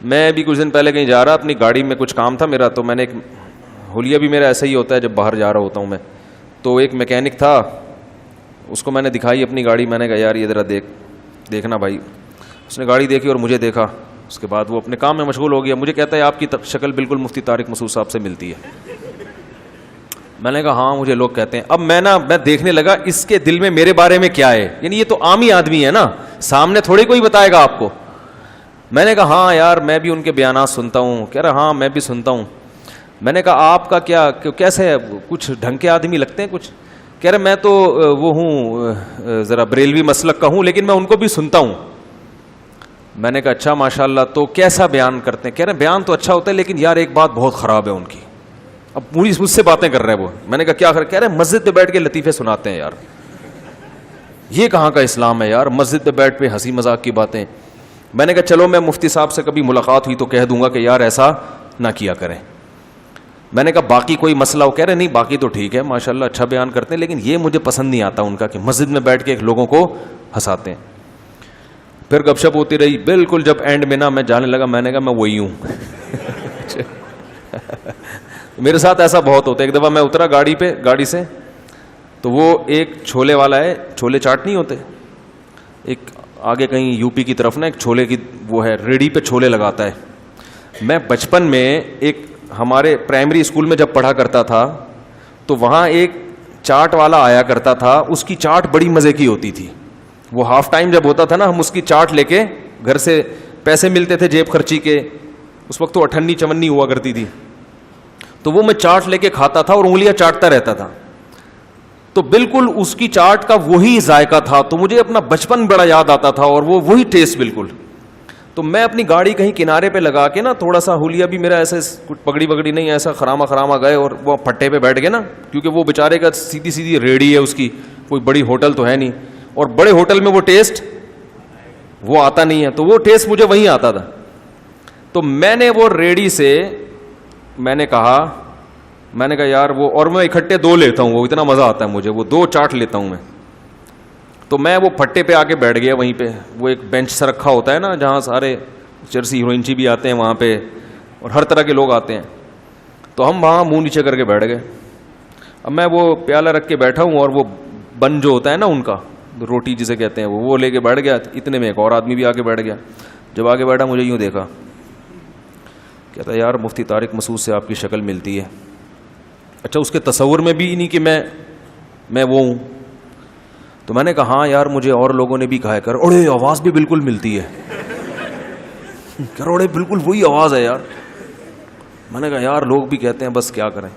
میں بھی کچھ دن پہلے کہیں جا رہا, اپنی گاڑی میں کچھ کام تھا میرا, تو میں نے ایک حلیہ بھی میرا ایسا ہی ہوتا ہے جب باہر جا رہا ہوتا ہوں میں, تو ایک میکینک تھا, اس کو میں نے دکھائی اپنی گاڑی, میں نے کہا یار یہ ذرا دیکھنا بھائی. اس نے گاڑی دیکھی اور مجھے دیکھا, اس کے بعد وہ اپنے کام میں مشغول ہو گیا. مجھے کہتا ہے آپ کی شکل بالکل مفتی طارق مسعود صاحب سے ملتی ہے. میں نے کہا ہاں مجھے لوگ کہتے ہیں. اب میں دیکھنے لگا اس کے دل میں میرے بارے میں کیا ہے, یعنی یہ تو عام ہی آدمی ہے نا, سامنے تھوڑی کوئی بتائے گا آپ کو. میں نے کہا ہاں یار میں بھی ان کے بیانات سنتا ہوں. کہہ رہا ہاں میں بھی سنتا ہوں. میں نے کہا آپ کا کیا کیسے ہے, کچھ ڈھنگ کے آدمی لگتے ہیں کچھ. کہہ رہے میں تو وہ ہوں ذرا بریلوی مسلک کا ہوں, لیکن میں ان کو بھی سنتا ہوں. میں نے کہا اچھا ماشاء اللہ, تو کیسا بیان کرتے ہیں. کہہ رہے بیان تو اچھا ہوتا ہے لیکن یار ایک بات بہت خراب ہے ان کی. اب پوری مجھ سے باتیں کر رہے ہیں وہ. میں نے کہا کیا کہہ رہے مسجد پہ بیٹھ کے لطیفے سناتے ہیں. یار یہ کہاں کا اسلام ہے یار, مسجد پہ بیٹھ پہ ہنسی مذاق کی باتیں. میں نے کہا چلو میں مفتی صاحب سے کبھی ملاقات ہوئی تو کہہ دوں گا کہ یار ایسا نہ کیا کریں. میں نے کہا باقی کوئی مسئلہ ہو. کہہ رہے نہیں باقی تو ٹھیک ہے ماشاءاللہ اچھا بیان کرتے ہیں, لیکن یہ مجھے پسند نہیں آتا ان کا کہ مسجد میں بیٹھ کے لوگوں کو ہنساتے ہیں. پھر گپ شپ ہوتی رہی. بالکل جب اینڈ میں نا میں جانے لگا, میں نے کہا میں وہی ہوں. میرے ساتھ ایسا بہت ہوتا ہے. ایک دفعہ میں اترا گاڑی سے, تو وہ ایک چھولے والا ہے, چھولے چاٹ نہیں ہوتے, ایک آگے کہیں یو پی کی طرف نا ایک چھولے کی وہ ہے, ریڑھی پہ چھولے لگاتا ہے. میں بچپن میں ایک ہمارے پرائمری اسکول میں جب پڑھا کرتا تھا تو وہاں ایک چاٹ والا آیا کرتا تھا. اس کی چاٹ بڑی مزے کی ہوتی تھی. وہ ہاف ٹائم جب ہوتا تھا نا, ہم اس کی چاٹ لے کے گھر سے, پیسے ملتے تھے جیب خرچی کے, اس وقت تو 58 ہوا کرتی تھی, تو وہ میں چاٹ لے کے کھاتا تھا اور انگلیاں چاٹتا رہتا تھا. تو بالکل اس کی چاٹ کا وہی ذائقہ تھا, تو مجھے اپنا بچپن بڑا یاد آتا تھا اور وہ وہی ٹیسٹ بالکل. تو میں اپنی گاڑی کہیں کنارے پہ لگا کے نا, تھوڑا سا حلیہ بھی میرا ایسے کچھ پگڑی بگڑی نہیں, ایسا خراما گئے اور وہ پھٹے پہ بیٹھ گئے نا, کیونکہ وہ بیچارے کا سیدھی ریڑھی ہے اس کی, کوئی بڑی ہوٹل تو ہے نہیں, اور بڑے ہوٹل میں وہ ٹیسٹ وہ آتا نہیں ہے, تو وہ ٹیسٹ مجھے وہیں آتا تھا. تو میں نے وہ ریڑھی سے میں نے کہا یار وہ, اور میں اکٹھے 2 لیتا ہوں, وہ اتنا مزہ آتا ہے مجھے, وہ 2 چاٹ لیتا ہوں میں. تو میں وہ پھٹے پہ آ کے بیٹھ گیا وہیں پہ. وہ ایک بینچ سا رکھا ہوتا ہے نا جہاں سارے چرسی ہیروئنچی بھی آتے ہیں وہاں پہ, اور ہر طرح کے لوگ آتے ہیں. تو ہم وہاں منہ نیچے کر کے بیٹھ گئے. اب میں وہ پیالہ رکھ کے بیٹھا ہوں, اور وہ بن جو ہوتا ہے نا ان کا, روٹی جسے کہتے ہیں, وہ لے کے بیٹھ گیا. اتنے میں ایک اور آدمی بھی آ کے بیٹھ گیا. جب آگے بیٹھا مجھے یوں دیکھا, کہتا یار مفتی طارق مسعود سے آپ کی شکل ملتی ہے. اچھا اس کے تصور میں بھی نہیں کہ میں وہ ہوں. تو میں نے کہا ہاں یار مجھے اور لوگوں نے بھی کہا ہے, کر اوڑے آواز بھی بالکل ملتی ہے, کر اوڑے بالکل وہی آواز ہے یار. میں نے کہا یار لوگ بھی کہتے ہیں بس کیا کریں.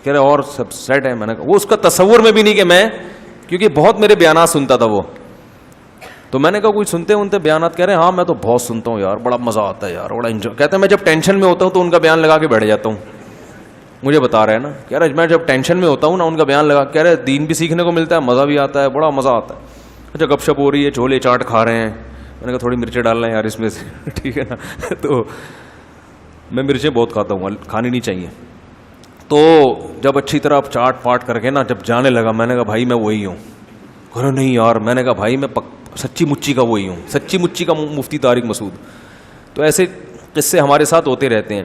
کہہ رہے اور سب سیٹ ہے. میں نے کہا وہ اس کا تصور میں بھی نہیں کہ میں, کیونکہ بہت میرے بیانات سنتا تھا وہ. تو میں نے کہا کوئی سنتے بیانات. کہہ رہے ہاں میں تو بہت سنتا ہوں یار, بڑا مزہ آتا ہے یار, بڑا انجوائے. کہتے ہیں میں جب ٹینشن میں ہوتا ہوں تو ان کا بیان لگا کے بیٹھ جاتا ہوں. مجھے بتا رہے ہیں نا, کہہ رہے میں جب ٹینشن میں ہوتا ہوں نا ان کا بیان لگا, کہہ رہے دین بھی سیکھنے کو ملتا ہے, مزہ بھی آتا ہے, بڑا مزہ آتا ہے. اچھا گپ شپ ہو رہی ہے, چھولے چاٹ کھا رہے ہیں. میں نے کہا تھوڑی مرچیں ڈالنا ہے یار اس میں سے, ٹھیک ہے نا. تو میں مرچیں بہت کھاتا ہوں, کھانی نہیں چاہیے. تو جب اچھی طرح چاٹ پاٹ کر کے نا جب جانے لگا, میں نے کہا بھائی میں وہی ہوں. کہہ رہے نہیں یار. میں نے کہا بھائی میں سچی مچی کا وہی ہوں, سچی مچی کا مفتی طارق مسعود. تو ایسے قصے ہمارے ساتھ ہوتے رہتے ہیں.